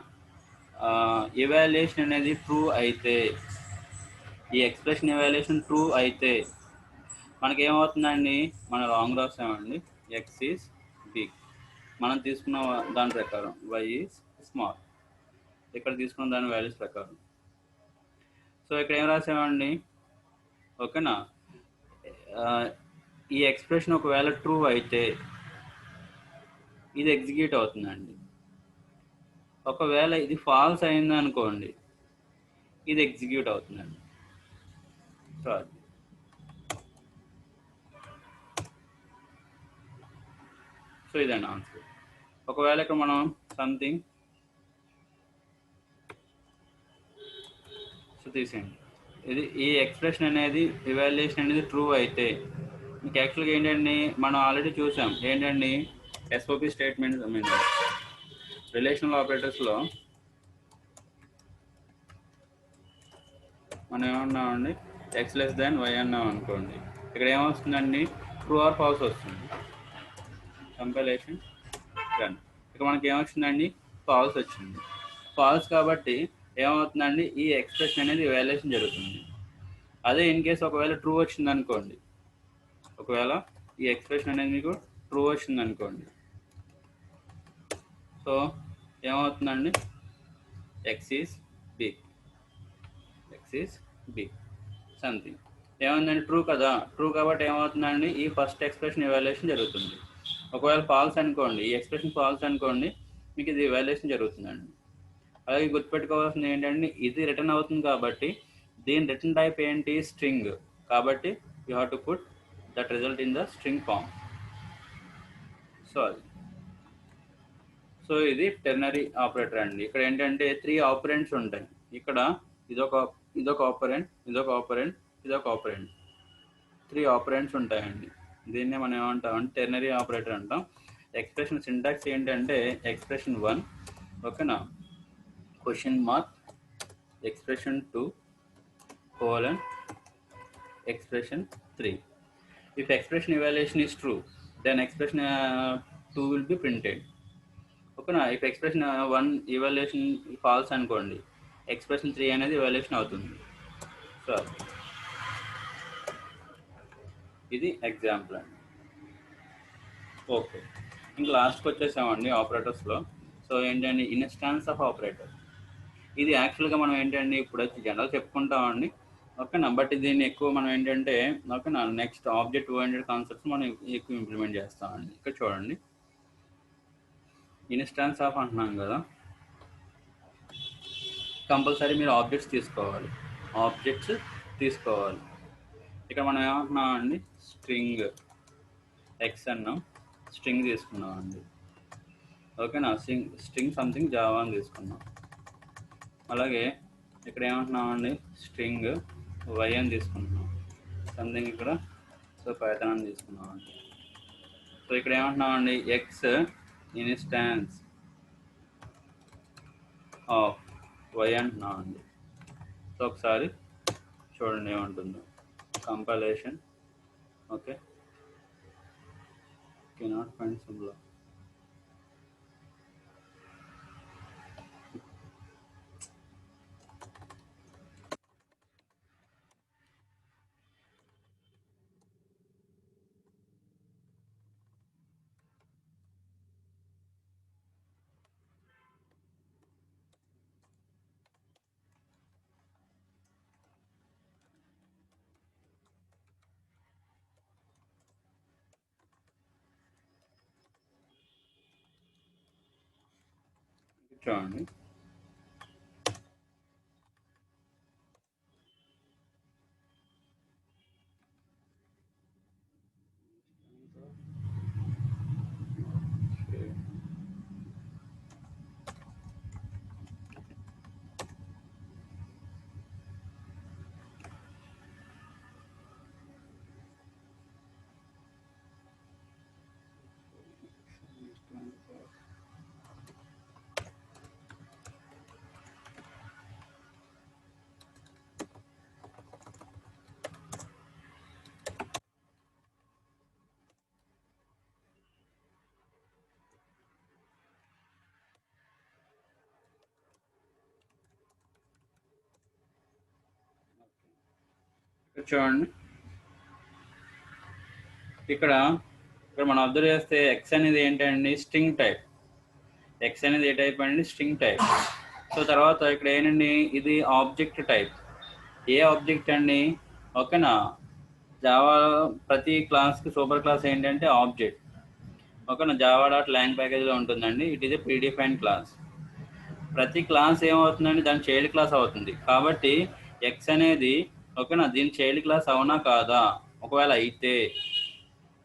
ఎవాల్యుయేషన్ అనేది ట్రూ అయితే, ఈ ఎక్స్ప్రెషన్ ఎవాల్యుయేషన్ ట్రూ అయితే మనకి ఏమవుతుందండి, మనం రాంగ్ రాసామండి, ఎక్స్ ఈజ్ బిగ్. మనం తీసుకున్న దాని ప్రకారం వై ఈజ్ స్మాల్, ఇక్కడ తీసుకున్న దాని వాల్యూస్ ప్రకారం. సో ఇక్కడ ఏం రాసామండి, ఓకేనా, ఈ ఎక్స్ప్రెషన్ ఒకవేళ ట్రూ అయితే ఇది ఎగ్జిక్యూట్ అవుతుందండి. ఒకవేళ ఇది ఫాల్స్ అయింది అనుకోండి, ఇది ఎగ్జిక్యూట్ అవుతుందండి. సారీ, సో ఇదండి ఆన్సర్. ఒకవేళ ఇక్కడ మనం సంథింగ్ సో తీసేయండి, ఇది ఈ ఎక్స్ప్రెషన్ అనేది ఇవాల్యుయేషన్ అనేది ట్రూ అయితే మీకు యాక్చువల్గా ఏంటండి, మనం ఆల్రెడీ చూసాం ఏంటండి, SOP statements, I mean relational ఆపరేటర్స్లో మనం ఏమన్నామండి, ఎక్స్ లెస్ దాన్ వై అన్నాం అనుకోండి, ఇక్కడ ఏమొస్తుందండి, ట్రూ ఆర్ ఫాల్స్ వస్తుంది. Compilation run. ఇక్కడ మనకి ఏమొచ్చిందండి, ఫాల్స్ వచ్చింది. ఫాల్స్ కాబట్టి ఏమవుతుందండి, ఈ ఎక్స్ప్రెషన్ అనేది వాల్యుయేషన్ జరుగుతుంది. అదే ఇన్ కేసు ఒకవేళ ట్రూ వచ్చింది అనుకోండి, ఒకవేళ ఈ ఎక్స్ప్రెషన్ అనేది మీకు ట్రూ వచ్చింది అనుకోండి, సో ఏమవుతుందండి, X is big, X is big something. ఏమైందండి, ట్రూ కదా. ట్రూ కాబట్టి ఏమవుతుందండి, ఈ ఫస్ట్ ఎక్స్ప్రెషన్ ఇవాల్యుయేషన్ జరుగుతుంది. ఒకవేళ ఫాల్స్ అనుకోండి, ఈ ఎక్స్ప్రెషన్ ఫాల్స్ అనుకోండి, మీకు ఇది ఇవాల్యుయేషన్ జరుగుతుందండి. అలాగే గుర్తుపెట్టుకోవాల్సింది ఏంటంటే, ఇది రిటర్న్ అవుతుంది కాబట్టి దీని రిటర్న్ టైప్ ఏంటి, స్ట్రింగ్. కాబట్టి you have to put that result in the string form. So అది, సో ఇది టెర్నరీ ఆపరేటర్ అండి. ఇక్కడ ఏంటంటే 3 ఆపరెంట్స్ ఉంటాయి. ఇక్కడ ఇదొక ఆపరెంట్, ఇదొక ఆపరెంట్, ఇదొక ఆపరెంట్, 3 ఆపరెంట్స్ ఉంటాయండి. దీన్నే మనం ఏమంటాం అంటే టెర్నరీ ఆపరేటర్ అంటాం. ఎక్స్ప్రెషన్ సింటాక్స్ ఏంటంటే ఎక్స్ప్రెషన్ 1, ఓకేనా, question mark, expression 2 colon, expression 3. If expression evaluation is true, then expression 2 will be printed. Okay na, if expression 1 evaluation false అనుకోండి, expression 3 అనేది evaluation అవుతుంది. సో ఇది ఎగ్జాంపుల్ అండి. ఓకే, ఇంకా లాస్ట్కి వచ్చేసామండి ఆపరేటర్స్లో. సో ఏంటండి, ఇన్స్టాన్స్ ఆఫ్ ఆపరేటర్. ఇది యాక్చువల్గా మనం ఏంటండి ఇప్పుడు వచ్చి జనరల్ చెప్పుకుంటామండి, ఓకేనా. బట్ దీన్ని ఎక్కువ మనం ఏంటంటే, ఓకేనా, నెక్స్ట్ ఆబ్జెక్ట్ ఓరియంటెడ్ కాన్సెప్ట్స్ మనం ఎక్కువ ఇంప్లిమెంట్ చేస్తామండి. ఇక్కడ చూడండి, ఇన్స్టాన్స్ ఆఫ్ అంటున్నాం కదా, కంపల్సరీ మీరు ఆబ్జెక్ట్స్ తీసుకోవాలి. ఇక్కడ మనం ఏమంటున్నామండి, స్ట్రింగ్ ఎక్స్ అన్నాం, స్ట్రింగ్ తీసుకున్నామండి, ఓకేనా. స్ట్రింగ్ సంథింగ్ జావా అని తీసుకున్నాం. అలాగే ఇక్కడ ఏమంటున్నామండి, స్ట్రింగ్ వై అని తీసుకుంటున్నాం, సంథింగ్ ఇక్కడ సో పైథాన్ అని తీసుకున్నామండి. సో ఇక్కడ ఏమంటున్నామండి, ఎక్స్ ఇన్స్టాన్స్ ఆఫ్ వై అంటున్నామండి. సో ఒకసారి చూడండి ఏమంటుందో, compilation. Okay, cannot find symbol. చూడండి. చూడండి, ఇక్కడ మనం అబ్జర్వ్ చేస్తే ఎక్స్ అనేది ఏంటండి, స్ట్రింగ్ టైప్. ఎక్స్ అనేది ఏ టైప్ అండి, స్ట్రింగ్ టైప్. సో తర్వాత ఇక్కడ ఏంటండి, ఇది ఆబ్జెక్ట్ టైప్. ఏ ఆబ్జెక్ట్ అండి, ఓకేనా. జావా ప్రతి క్లాస్కి సూపర్ క్లాస్ ఏంటంటే ఆబ్జెక్ట్, ఓకేనా. జావా డాట్ లాంగ్ ప్యాకేజ్లో ఉంటుందండి. It is a predefined class. ప్రతి క్లాస్ ఏమవుతుందండి, దాని చైల్డ్ క్లాస్ అవుతుంది. కాబట్టి ఎక్స్ అనేది, ఓకేనా, దీని చైల్డ్ క్లాస్ అవునా కాదా, ఒకవేళ అయితే,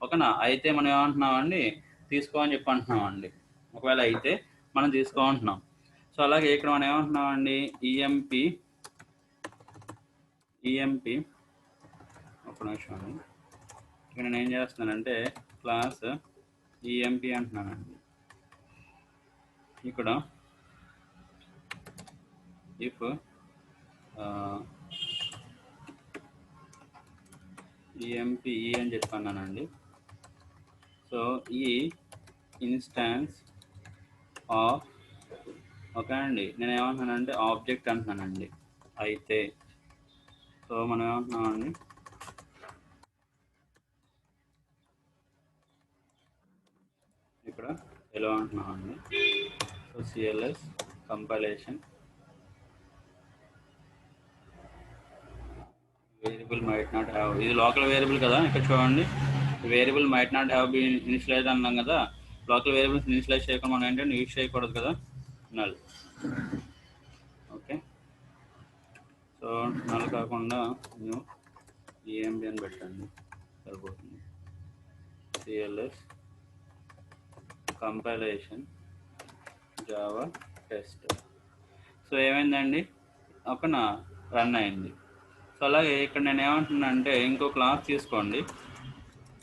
ఓకేనా, అయితే మనం ఏమంటున్నామండి, తీసుకో అని చెప్పి అంటున్నామండి. ఒకవేళ అయితే మనం తీసుకో అంటున్నాం. సో అలాగే ఇక్కడ మనం ఏమంటున్నామండి, ఈఎంపి ఒక నిమిషం అండి. ఇక్కడ నేను ఏం చేస్తున్నానంటే క్లాస్ ఈఎంపి అంటున్నానండి. ఇక్కడ ఇఫ్ ఈఎంపి అని చెప్పన్నానండి. సో ఈ ఇన్స్టాన్స్ ఆఫ్, ఓకే అండి, నేను ఏమంటున్నానంటే ఆబ్జెక్ట్ అంటున్నానండి. అయితే సో మనం ఏమంటున్నామండి, ఇక్కడ ఎలా అంటున్నామండి. So CLS compilation variable might not have, ఇది లోకల్ వేరియబుల్ కదా. ఇక్కడ చూడండి, variable might not have been initialize అన్నాం కదా. లోకల్ వేరియబుల్స్ ఇనిషియలైజ్ చేయకుండా మనం ఏంటంటే యూజ్ చేయకూడదు కదా, నల్. ఓకే, సో నల్ కాకుండా న్యూ ఈఎంబి అని పెట్టండి, సరిపోతుంది. Cls compilation Java test. So ఏమైందండి, ఓకేనా, రన్ అయింది. సో అలాగే ఇక్కడ నేను ఏమంటున్నా అంటే ఇంకో క్లాస్ తీసుకోండి.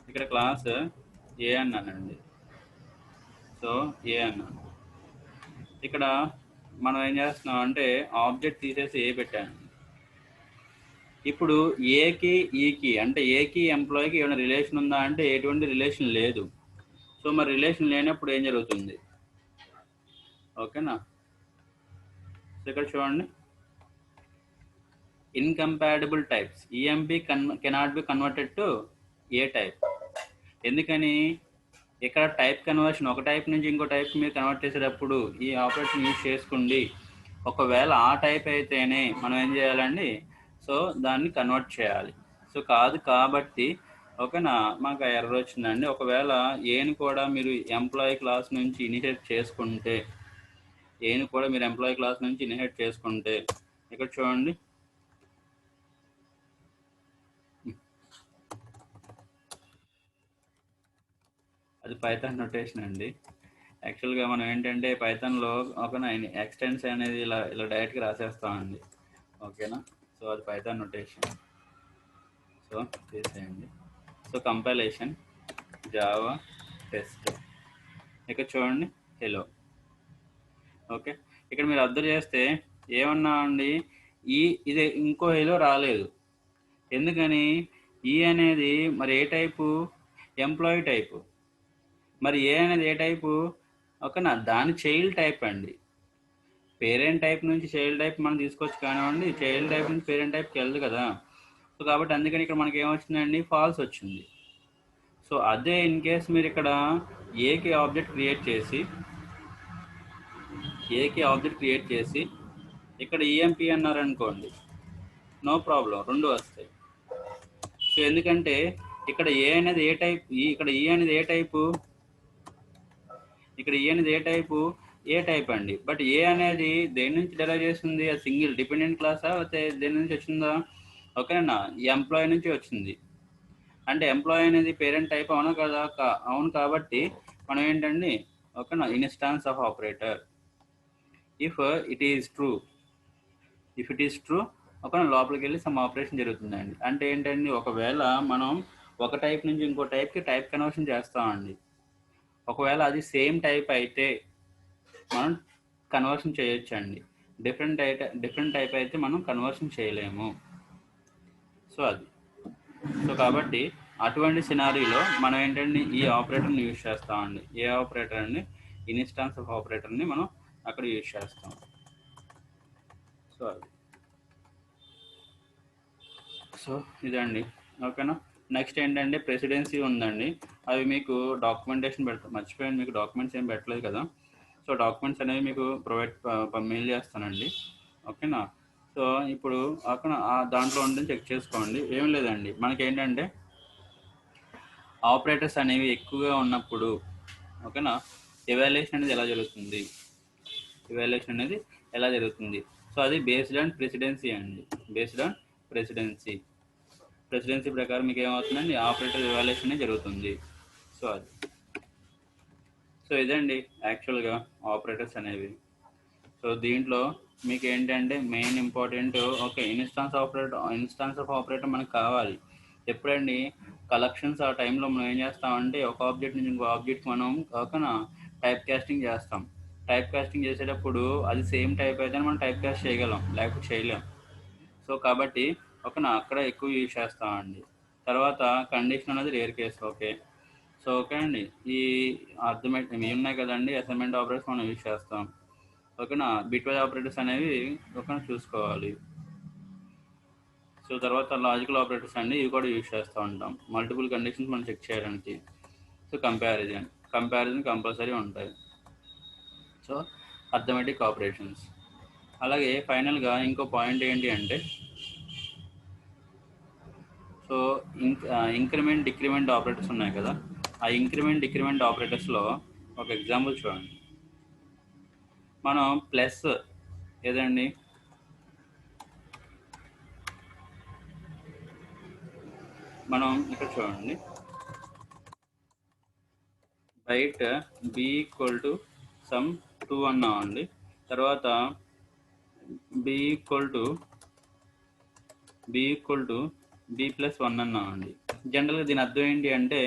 ఇక్కడ క్లాస్ ఏ అన్నానండి. సో ఏ అన్నాను. ఇక్కడ మనం ఏం చేస్తున్నాం అంటే ఆబ్జెక్ట్ తీసేసి ఏ పెట్టాను. ఇప్పుడు ఏకి ఈకి అంటే ఏకి ఎంప్లాయీకి ఏమైనా రిలేషన్ ఉందా అంటే ఎటువంటి రిలేషన్ లేదు. సో మరి రిలేషన్ లేనప్పుడు ఏం జరుగుతుంది, ఓకేనా. సో ఇక్కడ చూడండి, incompatible types EMP cannot be converted to A type. ఎందుకని, ఇక్కడ టైప్ కన్వర్షన్ ఒక టైప్ నుంచి ఇంకో టైప్ మీరు కన్వర్ట్ చేసేటప్పుడు ఈ ఆపరేషన్ యూజ్ చేసుకోండి. ఒకవేళ ఆ టైప్ అయితేనే మనం ఏం చేయాలండి, సో దాన్ని కన్వర్ట్ చేయాలి. సో కాదు కాబట్టి, ఓకేనా, మాకు ఎర్రర్ వచ్చిందండి. ఒకవేళ ఏని కూడా మీరు ఎంప్లాయీ క్లాస్ నుంచి ఇనిషియేట్ చేసుకుంటే, ఏని కూడా మీరు ఎంప్లాయీ క్లాస్ నుంచి ఇనిషియేట్ చేసుకుంటే, ఇక్కడ చూడండి, అది పైథాన్ నొటేషన్ అండి. యాక్చువల్గా మనం ఏంటంటే పైథాన్లో ఒక ఎక్స్టెన్స్ అనేది ఇలా డైరెక్ట్గా రాసేస్తామండి, ఓకేనా. సో అది పైథాన్ నొటేషన్. సో చేసేయండి. సో కంపైలేషన్ జావా టెస్ట్, ఇక్కడ చూడండి హెలో. ఓకే, ఇక్కడ మీరు అబ్జర్వ్ చేస్తే ఏమన్నా అండి, ఇది ఇంకో హెలో రాలేదు. ఎందుకని, ఈ అనేది మరి ఏ టైపు, ఎంప్లాయీ టైపు. మరి ఏ అనేది ఏ టైపు, ఓకేనా, దాని చైల్డ్ టైప్ అండి. పేరెంట్ టైప్ నుంచి చైల్డ్ టైప్ మనం తీసుకోవచ్చు కానివ్వండి, చైల్డ్ టైప్ నుంచి పేరెంట్ టైప్కి వెళ్ళదు కదా. సో కాబట్టి అందుకని ఇక్కడ మనకి ఏమొచ్చిందండి, ఫాల్స్ వచ్చింది. సో అదే ఇన్ కేస్ మీరు ఇక్కడ ఏకి ఆబ్జెక్ట్ క్రియేట్ చేసి ఇక్కడ ఈఎంపి అన్నారనుకోండి, నో ప్రాబ్లం, రెండు వస్తాయి. సో ఎందుకంటే ఇక్కడ ఏ అనేది ఏ టైప్, ఇక్కడ ఈ అనేది ఏ టైపు, ఇక్కడ ఈ అనేది ఏ టైపు, ఏ టైప్ అండి. బట్ ఏ అనేది దేని నుంచి డెరైవ్ చేస్తుంది? అది సింగిల్ డిపెండెంట్ క్లాసా లేకపోతే దేని నుంచి వచ్చిందా? ఓకేనా, ఎంప్లాయీ నుంచి వచ్చింది. అంటే ఎంప్లాయీ అనేది పేరెంట్ టైప్ అవునా కదా? అవును, కాబట్టి మనం ఏంటండి, ఓకేనా, instance of operator if it is true. If it is true, ఓకేనా, లోపలికి వెళ్ళి సమ్ ఆపరేషన్ జరుగుతుందండి. అంటే ఏంటండి, ఒకవేళ మనం ఒక టైప్ నుంచి ఇంకో టైప్కి టైప్ కన్వర్షన్ చేస్తామండి. ఒకవేళ అది సేమ్ టైప్ అయితే మనం కన్వర్షన్ చేయొచ్చండి. డిఫరెంట్ టైప్ అయితే మనం కన్వర్షన్ చేయలేము. సో అది. సో కాబట్టి అటువంటి సినారీలో మనం ఏంటంటే ఈ ఆపరేటర్ని యూజ్ చేస్తామండి. ఏ ఆపరేటర్ అండి? ఇన్స్టాన్స్ ఆఫ్ ఆపరేటర్ని మనం అక్కడ యూజ్ చేస్తాం. సో అది. సో ఇదండి, ఓకేనా. నెక్స్ట్ ఏంటంటే ప్రెసిడెన్సీ ఉందండి. అవి మీకు డాక్యుమెంటేషన్ మర్చిపోయాను, మీకు డాక్యుమెంట్స్ ఏం పెట్టలేదు కదా. సో డాక్యుమెంట్స్ అనేవి మీకు మెయిల్ చేస్తానండి, ఓకేనా. సో ఇప్పుడు అక్కడ దాంట్లో ఉందని చెక్ చేసుకోండి. ఏం లేదండి, మనకి ఏంటంటే ఆపరేటర్స్ అనేవి ఎక్కువగా ఉన్నప్పుడు, ఓకేనా, ఎవాల్యుయేషన్ అనేది ఎలా జరుగుతుంది? ఎవాల్యుయేషన్ అనేది ఎలా జరుగుతుంది? సో అది బేస్డ్ ఆన్ ప్రెసిడెన్సీ అండి. బేస్డ్ ఆన్ ప్రెసిడెన్సీ ప్రకారం మీకు ఏమవుతుందండి, ఆపరేటర్ ఎవాల్యుయేషన్ జరుగుతుంది. సో అది. సో ఇదండి యాక్చువల్గా ఆపరేటర్స్ అనేవి. సో దీంట్లో మీకు ఏంటంటే main important, okay, instance of operator మనకు కావాలి. ఎప్పుడండి కలెక్షన్స్ ఆ టైంలో మనం ఏం చేస్తామంటే ఒక ఆబ్జెక్ట్ నుంచి ఇంకో ఆబ్జెక్ట్ మనం ఓకేనా టైప్ కాస్టింగ్ చేస్తాం. టైప్ కాస్టింగ్ చేసేటప్పుడు అది సేమ్ టైప్ అయితే మనం టైప్ కాస్ట్ చేయగలం, లేకపోతే చేయలేం. సో కాబట్టి ఓకేనా అక్కడ ఎక్కువ యూజ్ చేస్తామండి. తర్వాత కండిషన్ అనేది rare case. Okay. So okay అండి, ఈ అర్థమెటిక్ ఇవి ఉన్నాయి కదండి, అసైన్మెంట్ ఆపరేటర్స్ మనం యూజ్ చేస్తాం. ఓకేనా, బిట్వైజ్ ఆపరేటర్స్ అనేవి ఓకేనా చూసుకోవాలి. సో తర్వాత లాజికల్ ఆపరేటర్స్ అండి, ఇవి కూడా యూజ్ చేస్తూ ఉంటాం మల్టిపుల్ కండిషన్స్ మనం చెక్ చేయడానికి. సో కంపారిజన్ కంపల్సరీ ఉంటాయి. So arithmetic operations. అలాగే ఫైనల్గా ఇంకో పాయింట్ ఏంటి అంటే, సో ఇంక్రిమెంట్ డిక్రిమెంట్ ఆపరేటర్స్ ఉన్నాయి కదా, ఆ ఇంక్రిమెంట్ డిక్రిమెంట్ ఆపరేటర్స్లో ఒక ఎగ్జాంపుల్ చూడండి. మనం ప్లస్ ఏదండి, మనం ఇక్కడ చూడండి, byte b equal to some 2 అన్నామండి. తర్వాత b equal to b plus 1 అన్నామండి. జనరల్గా దీని అర్థం ఏంటి అంటే,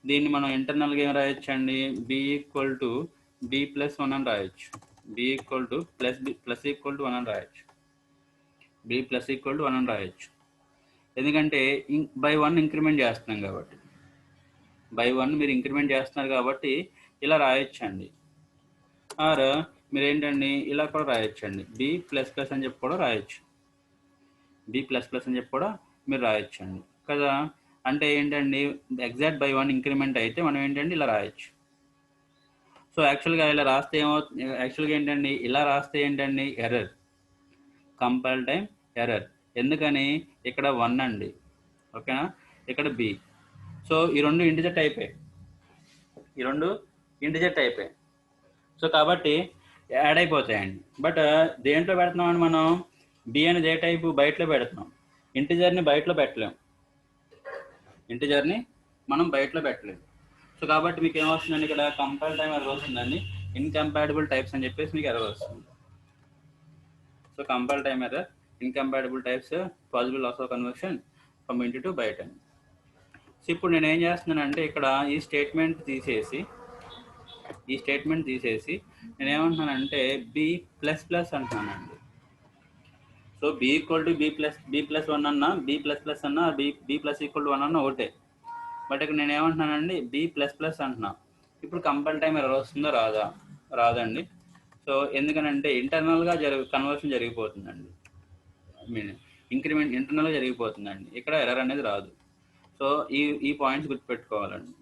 దీన్ని మనం ఇంటర్నల్గా ఏం రాయొచ్చు అండి, b equal to b plus 1 అని రాయొచ్చు. B equal to plus equal to 1 అని రాయొచ్చు. బి ప్లస్ ఈక్వల్ టు 1 అని రాయొచ్చు. ఎందుకంటే బై 1 ఇంక్రిమెంట్ చేస్తున్నాం కాబట్టి, బై 1 మీరు ఇంక్రిమెంట్ చేస్తున్నారు కాబట్టి ఇలా రాయొచ్చండి. ఆర్ మీరు ఏంటండి ఇలా కూడా రాయొచ్చండి, బి ప్లస్ ప్లస్ అని చెప్పి కూడా రాయొచ్చు. బి ప్లస్ ప్లస్ అని చెప్పి కూడా మీరు రాయొచ్చండి కదా. అంటే ఏంటండి, ఎగ్జాక్ట్ బై 1 ఇంక్రిమెంట్ అయితే మనం ఏంటంటే ఇలా రాయొచ్చు. సో యాక్చువల్గా ఇలా రాస్తే ఏమవుతుంది, యాక్చువల్గా ఏంటండి ఇలా రాస్తే ఏంటండి ఎర్రర్, కంపైల్ టైం ఎర్రర్. ఎందుకని, ఇక్కడ 1 అండి, ఓకేనా, ఇక్కడ బి. సో ఈ రెండు ఇంటిజర్ టైపే. సో కాబట్టి యాడ్ అయిపోతాయండి. బట్ దేంట్లో పెడుతున్నామండి మనం, బి అనేది ఏ టైపు, బయటలో పెడుతున్నాం. ఇంటిజర్ని బయటలో పెట్టలేం, సో కాబట్టి మీకు ఏమొస్తుందండి, ఇక్కడ కంపైల్ టైం ఎర్రర్ వస్తుందండి, ఇన్కంపాటిబుల్ టైప్స్ అని చెప్పేసి మీకు ఎర్రర్ వస్తుంది. So compile time error, incompatible types, possible loss of conversion from int to byte. So ఇప్పుడు నేను ఏం చేస్తున్నానంటే, ఇక్కడ ఈ స్టేట్మెంట్ తీసేసి నేను ఏమంటున్నానంటే బి ప్లస్ ప్లస్ అంటున్నానండి. So b equal to b plus 1 అన్నా, బి ప్లస్ ప్లస్ అన్నా, బి ప్లస్ ఈక్వల్ టు 1 అన్నా ఒకటే. బట్ ఇక్కడ నేను ఏమంటున్నానండి, బి ప్లస్ ప్లస్ అంటున్నా. ఇప్పుడు కంపైల్ టైం ఎర్రర్ వస్తుందో రాదండి. సో ఎందుకనంటే ఇంటర్నల్గా కన్వర్షన్ జరిగిపోతుందండి, ఇంక్రిమెంట్ ఇంటర్నల్గా జరిగిపోతుందండి, ఇక్కడ ఎర్రర్ అనేది రాదు. సో ఈ పాయింట్స్ గుర్తుపెట్టుకోవాలండి.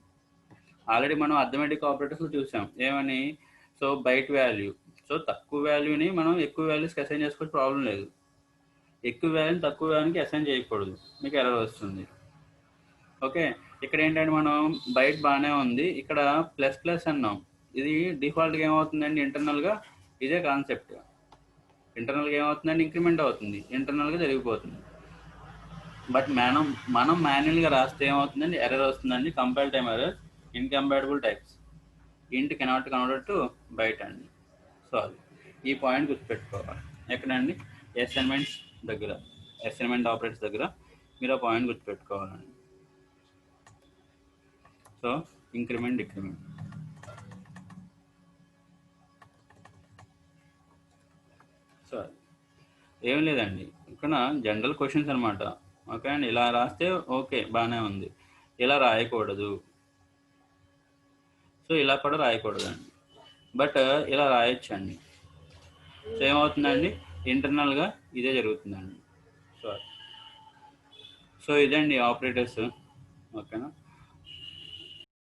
ఆల్రెడీ మనం అర్థమెటిక్ ఆపరేటర్స్లో చూసాం ఏమని, సో బైట్ వాల్యూ, సో తక్కువ వాల్యూని మనం ఎక్కువ వాల్యూస్కి అసైన్ చేసుకోవచ్చు, ప్రాబ్లం లేదు. ఎక్కువ వాల్యూని తక్కువ వాల్యూకి అసైన్ చేయకూడదు, మీకు ఎర్రర్ వస్తుంది. ఓకే, ఇక్కడ ఏంటంటే మనం బైట్ బాగానే ఉంది, ఇక్కడ ప్లస్ ప్లస్ అన్నాం, ఇది డిఫాల్ట్గా ఏమవుతుందండి, ఇంటర్నల్గా ఇదే కాన్సెప్ట్. ఇంటర్నల్గా ఏమవుతుందండి, ఇంక్రిమెంట్ అవుతుంది, ఇంటర్నల్గా జరిగిపోతుంది. బట్ మనం మాన్యువల్గా రాస్తే ఏమవుతుందండి, ఎర్రర్ వస్తుందండి. Compile time error, incompatible types, ఇంట్ కెనాట్ కన్వర్ట్ టు బైట్ అండి. సో అది ఈ పాయింట్ గుర్తుపెట్టుకోవాలి. ఎక్కడండి, అసైన్మెంట్స్ దగ్గర, అసైన్మెంట్ ఆపరేటర్స్ దగ్గర మీరు ఆ పాయింట్ గుర్తుపెట్టుకోవాలండి. So increment decrement. సో ఏం లేదండి, ఇక్కడ జనరల్ క్వశ్చన్స్ అనమాట. ఓకే అండి, ఇలా రాస్తే ఓకే బాగానే ఉంది, ఇలా రాయకూడదు. సో ఇలా కూడా రాయకూడదండి, బట్ ఇలా రాయొచ్చండి. సో ఏమవుతుందండి, ఇంటర్నల్గా ఇదే జరుగుతుందండి. సో ఇదండి ఆపరేటర్స్. ఓకేనా.